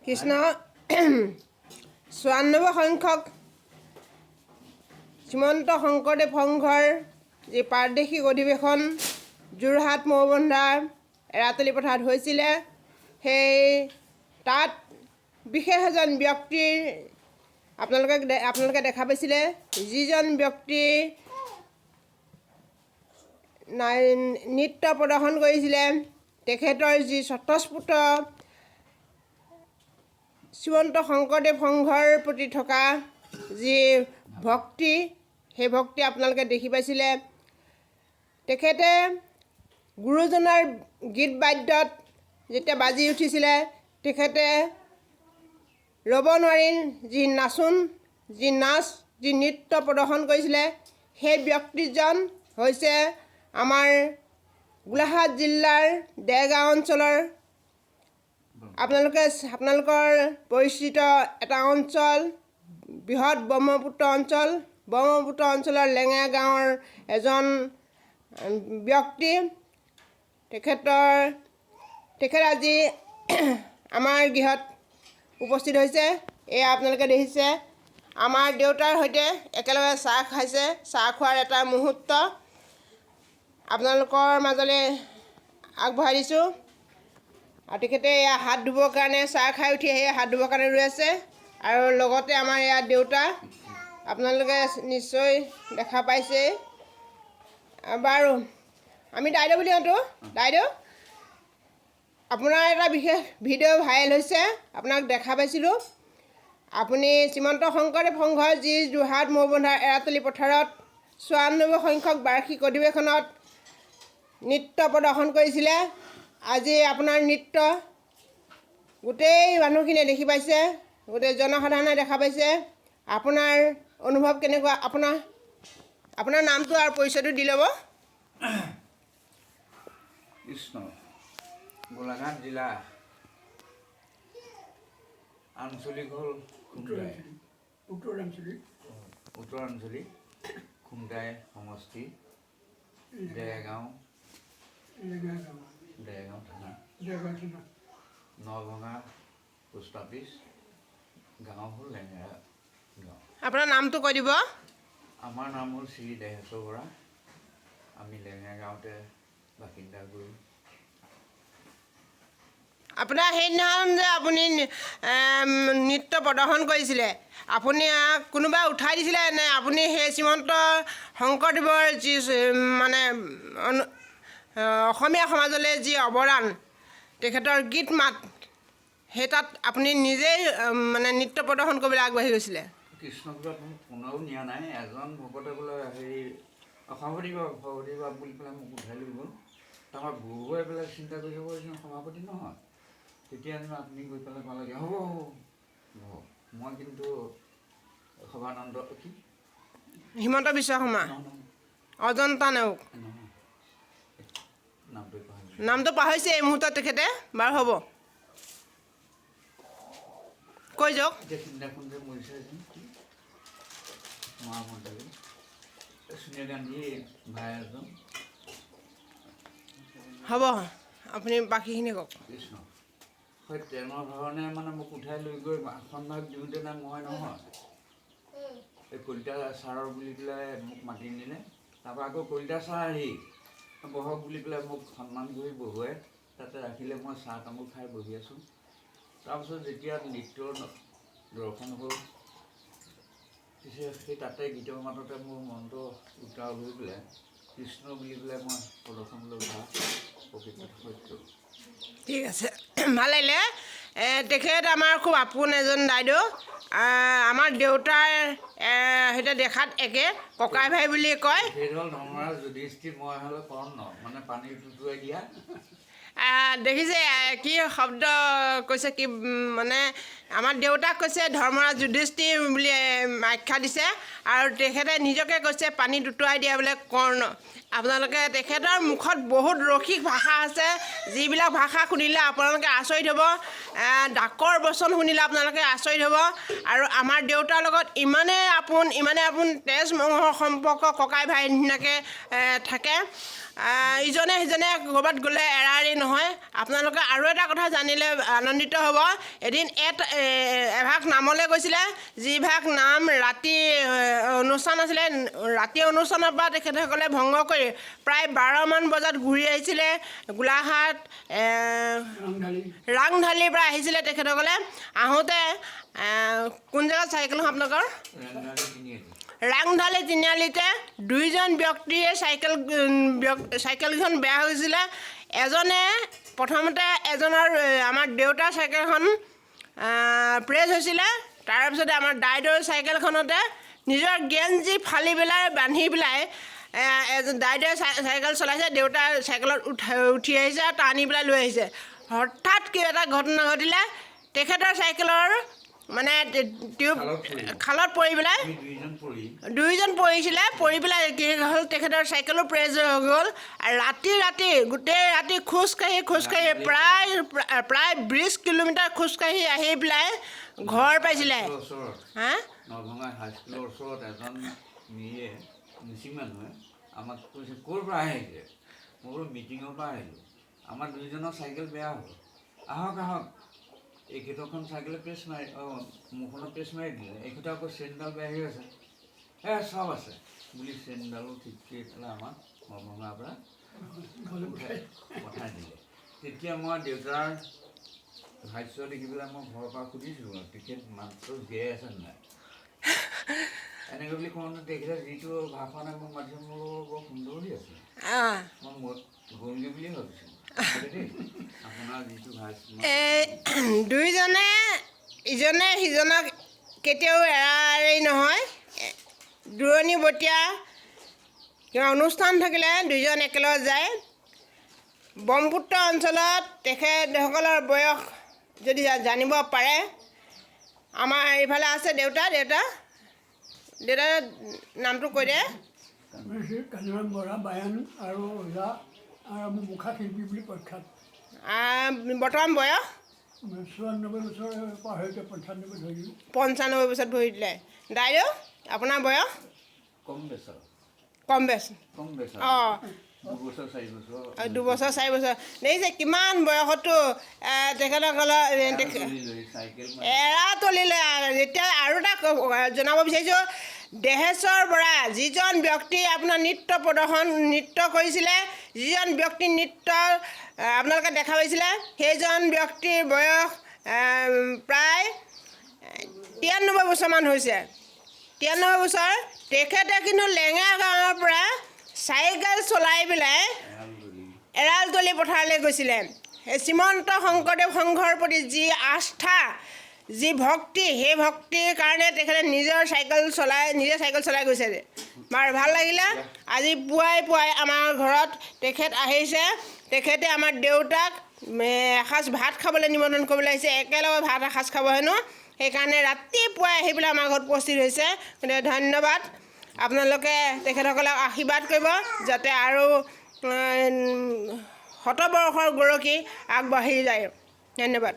কৃষ্ণ ৯৪ সংখ্যক শ্ৰীমন্ত শংকৰদেৱ সংঘৰ যি প্ৰাদেশিক অধিৱেশন যোৰহাট মৌবন্ধা এৰাতলি পথাৰত হৈছিলে, সেই তাত বিশেষ এজন ব্যক্তিৰ আপোনালোকে দেখা পাইছিলে, যিজন ব্যক্তি নৃত্য প্ৰদৰ্শন কৰিছিলে। তেখেতৰ যি স্বতঃস্ফূৰ্ত শ্ৰীমন্ত শংকৰদেৱ সংঘৰ প্ৰতি থকা যি ভক্তি, সেই ভক্তি আপোনালোকে দেখি পাইছিলে। তেখেতে গুৰুজনাৰ গীত বাদ্যত যেতিয়া বাজি উঠিছিলে, তেখেতে ৰ'ব নোৱাৰি যি নাচ যি নৃত্য প্ৰদৰ্শন কৰিছিলে, সেই ব্যক্তিজন হৈছে আমাৰ গোলাঘাট জিলাৰ দেৰগাঁও অঞ্চলৰ আপোনালোকৰ পৰিচিত এটা অঞ্চল, বৃহৎ ব্ৰহ্মপুত্ৰ অঞ্চলৰ লেঙেৰা গাঁৱৰ এজন ব্যক্তি। তেখেত আজি আমাৰ গৃহত উপস্থিত হৈছে। এয়া আপোনালোকে দেখিছে, আমাৰ দেউতাৰ সৈতে একেলগে চাহ খাইছে। চাহ খোৱাৰ এটা মুহূৰ্ত আপোনালোকৰ মাজলৈ আগবঢ়াই দিছোঁ। আৰু তেখেতে এয়া হাত ধুবৰ কাৰণে, চাহ খাই উঠি আহি হাত ধুবৰ কাৰণে ৰৈ আছে। আৰু লগতে আমাৰ এয়া দেউতা, আপোনালোকে নিশ্চয় দেখা পাইছে। বাৰু আমি দাইদেউ বুলি মাতো। দাইদেউ, আপোনাৰ এটা বিশেষ ভিডিঅ' ভাইৰেল হৈছে, আপোনাক দেখা পাইছিলোঁ। আপুনি শ্ৰীমন্ত শংকৰদেৱ সংঘৰ যি যোৰহাট মৌবন্ধা এৰাতলি পথাৰত ৯৪ সংখ্যক বাৰ্ষিক অধিৱেশনত নৃত্য প্ৰদৰ্শন কৰিছিলে। আজি আপোনাৰ নৃত্য গোটেই মানুহখিনিয়ে দেখি পাইছে, গোটেই জনসাধাৰণে দেখা পাইছে। আপোনাৰ অনুভৱ কেনেকুৱা? আপোনাৰ নামটো আৰু পৰিচয়টো দি ল'ব। কৃষ্ণ, গোলাঘাট জিলা, আঞ্চলিক হ'ল খুমটাই, উত্তৰাঞ্চলিক খুমটাই সমষ্টি, দেৰগাঁও থানা, নভঙা পোষ্ট অফিচ, গাঁও হ'ল লেঙেৰা গাঁও। আপোনাৰ নামটো কৈ দিব। আমাৰ নাম হ'ল শ্ৰী দেহেশ্বৰ বৰা। আমি লেঙেৰা গাঁৱতে বাসিন্দা গৰু। আপোনাৰ সেইদিনাখন যে আপুনি নৃত্য প্ৰদৰ্শন কৰিছিলে, আপুনি কোনোবাই উঠাই দিছিলে নে আপুনি সেই শ্ৰীমন্ত শংকৰদেৱৰ যি মানে অসমীয়া সমাজলৈ যি অৱদান, তেখেতৰ গীত মাত, সেই তাত আপুনি নিজেই মানে নৃত্য প্ৰদৰ্শন কৰিবলৈ আগবাঢ়ি গৈছিলে? কৃষ্ণগুৰুত মোক কোনেও নিয়া নাই। এজন ভকতে বোলে সভাপতি বাপ বুলি পেলাই মোক উঠাই লৈ গ'ল। তাৰপৰা গুৰুৱে পেলাই চিন্তা কৰি যাব, এইজন সভাপতি নহয়। তেতিয়া আপুনি গৈ পেলাই ক'লে, হ'ব মই কিন্তু সভানন্দ হিমন্ত বিশ্ব শৰ্মা, অজন্তা নেওগ, নামটো পাহৰিছে এই মুহূৰ্তত তেখেতে। বাৰু হ'ব, কৈ যাওক। সিদিনাখন যে মৰিছে মহামন্ত্ৰী সোনিয়া গান্ধী ভাই এজন। হ'ব, আপুনি বাকীখিনি কওক। কৃষ্ণ, হয় তেনেধৰণে মানে মোক উঠাই লৈ গৈ আসনভাগ দিওঁতেনে মই নহয়, এই কলিতা ছাৰৰ বুলি পেলাই মোক মাতি নিলে। তাৰপৰা আকৌ কলিতা ছাৰ আহি বহক বুলি পেলাই মোক সন্মান কৰি বহুৱাই তাতে ৰাখিলে। মই চাহ তামোল খাই বহি আছোঁ। তাৰপিছত যেতিয়া নৃত্যৰ দৰ্শন হ'ল, পিছে সেই তাতে গীতৰ মাততে মোৰ মনটো উত্তাল হৈ পেলাই কৃষ্ণ বুলি পেলাই মই প্ৰদৰ্শনলৈ উঠা প্ৰকৃতত সত্য। ঠিক আছে, ভাল লাগিলে। তেখেত আমাৰ খুব আপোন এজন দাইদেউ। আমাৰ দেউতাৰ সৈতে দেখাত একে, ককাই ভাই বুলি কয়। সেই হ'ল ধৰ্মৰাজ যুধিষ্ঠিৰ, মই হ'লে কৰ্ণ, মানে পানী টুটুৱাই দিয়া। দেখিছে কি শব্দ কৈছে, কি মানে আমাৰ দেউতাক কৈছে ধৰ্মৰাজ যুধিষ্ঠিৰ বুলি আখ্যা দিছে, আৰু তেখেতে নিজকে কৈছে পানীত উটুৱাই দিয়া বোলে কৰ্ণ। আপোনালোকে তেখেতৰ মুখত বহুত ৰসিক ভাষা আছে, যিবিলাক ভাষা শুনিলে আপোনালোকে আচৰিত হ'ব। ডাকৰ বচন শুনিলে আপোনালোকে আচৰিত হ'ব। আৰু আমাৰ দেউতাৰ লগত ইমানেই আপোন তেজ মঙহৰ সম্পৰ্ক, ককাই ভাই নিচিনাকৈ থাকে। ইজনে সিজনে ক'ৰবাত গ'লে এৰা এৰি নহয়। নহয়। আপোনালোকে আৰু এটা কথা জানিলে আনন্দিত হ'ব। এদিন এভাগ নামলৈ গৈছিলে, যিভাগ নাম ৰাতি অনুষ্ঠান আছিলে। ৰাতি অনুষ্ঠানৰ পৰা তেখেতসকলে ভংগ কৰি প্ৰায় 12মান বজাত ঘূৰি আহিছিলে। গোলাঘাট ৰাংঢালিৰ পৰা আহিছিলে তেখেতসকলে। আহোঁতে কোন জেগাত চাইকেলখন আপোনালোকৰ? ৰাংঢালি তিনিআলিতে 2জন ব্যক্তিয়ে চাইকেলখন বেয়া হৈছিলে। এজনে প্ৰথমতে এজনৰ আমাৰ দেউতাৰ চাইকেলখন প্ৰেছ হৈছিলে। তাৰপিছতে আমাৰ দাইদেউৰ চাইকেলখনতে নিজৰ গেঞ্জি ফালি পেলাই বান্ধি পেলাই দাইদেউৱে চাইকেল চলাইছে, দেউতাৰ চাইকেলত উঠি আহিছে আৰু টানি পেলাই লৈ আহিছে। হঠাৎ কিবা এটা ঘটনা ঘটিলে, তেখেতৰ চাইকেলৰ মানে টিউব খালত পৰি পেলাই 2জন পৰিছিলে। পৰি পেলাই কি হ'ল, তেখেতৰ চাইকেলো প্ৰেছ হৈ গ'ল। আৰু গোটেই ৰাতি খোজকাঢ়ি প্ৰায় 20 কিলোমিটাৰ খোজকাঢ়ি আহি পেলাই ঘৰ পাইছিলে। নলভঙা হাইস্কুলৰ ওচৰত এজন মিচিং মানুহে আমাক কৈছে, ক'ৰ পৰা আহিছে? মই বোলো মিটিঙৰ পৰা আহিলোঁ। আমাৰ 2জনৰ চাইকেল বেয়া হ'ল, আহক এইকেইটাখন চাইকেলে প্ৰেছ মাৰি মুখখনত প্ৰেছ মাৰি দিলে। এইকেইটা আকৌ চেইনডাল বেয়া হৈ আছে, চব আছে বুলি চেইনডালো ঠিক কৰি পেলাই আমাক নলভঙাৰ পৰা পঠাই দিলে। তেতিয়া মই দেউতাৰ ভাষ্য দেখি পেলাই মই ঘৰৰ পৰা সুধিছোঁ, তেখেত মাত্ৰ জীয়াই আছে নাই? এনেকৈ বুলি কওঁতে তেখেতে যিটো ভাষণে মোক মাতিছে, মোৰ বৰ সুন্দৰ দি আছে। মই গ'লগৈ বুলিয়ে ভাবিছোঁ। আপোনাৰ যিটো ভাষ্য, 2জনে ইজনে সিজনক কেতিয়াও এৰি নহয়। দূৰণিবতীয়া কিবা অনুষ্ঠান থাকিলে 2জন একেলগে যায়। ব্ৰহ্মপুত্ৰ অঞ্চলত তেখেতসকলৰ বয়স যদি জানিব পাৰে, আমাৰ এইফালে আছে দেউতাৰ নামটো কৈ দে। কাঞ্চন বৰা বায়ান আৰু মুখা শিল্পী বুলি প্ৰখ্যাত। বৰ্তমান বয়স 94 বছৰ পাৰ হৈছে, 95 ধৰি 95 বছৰত ভৰি দিলে। দাইদেউ আপোনাৰ বয়স? কম বেছ। 2 বছৰ 4 বছৰ। দেখিছে কিমান বয়সতো তেখেতসকলৰ এৰাতলিলৈ। এতিয়া আৰু এটা জনাব বিচাৰিছোঁ, দেহেশ্বৰ বৰা যিজন ব্যক্তি আপোনাৰ নৃত্য কৰিছিলে, যিজন ব্যক্তি নৃত্য আপোনালোকে দেখা পাইছিলে, সেইজন ব্যক্তিৰ বয়স প্ৰায় 93 বছৰমান হৈছে। 93 বছৰ। তেখেতে কিন্তু লেঙেৰা গাঁৱৰ পৰা চাইকেল চলাই পেলাই এৰালতলি পথাৰলৈ গৈছিলে। শ্ৰীমন্ত শংকৰদেৱ সংঘৰ প্ৰতি যি আস্থা, যি ভক্তি, সেই ভক্তিৰ কাৰণে তেখেতে নিজে চাইকেল চলাই গৈছে। বাৰু ভাল লাগিলে। আজি পুৱাই আমাৰ ঘৰত তেখেত আহিছে। তেখেতে আমাৰ দেউতাক এসাঁজ ভাত খাবলৈ নিমন্ত্ৰণ কৰিবলৈ আহিছে। একেলগে ভাত এসাঁজ খাব হেনো, সেইকাৰণে ৰাতিপুৱাই আহি পেলাই আমাৰ ঘৰত উপস্থিত হৈছে। গতিকে ধন্যবাদ। আপোনালোকে তেখেতসকলক আশীৰ্বাদ কৰিব যাতে আৰু শতবৰ্ষৰ গৰকী আগবাঢ়ি যায়। ধন্যবাদ।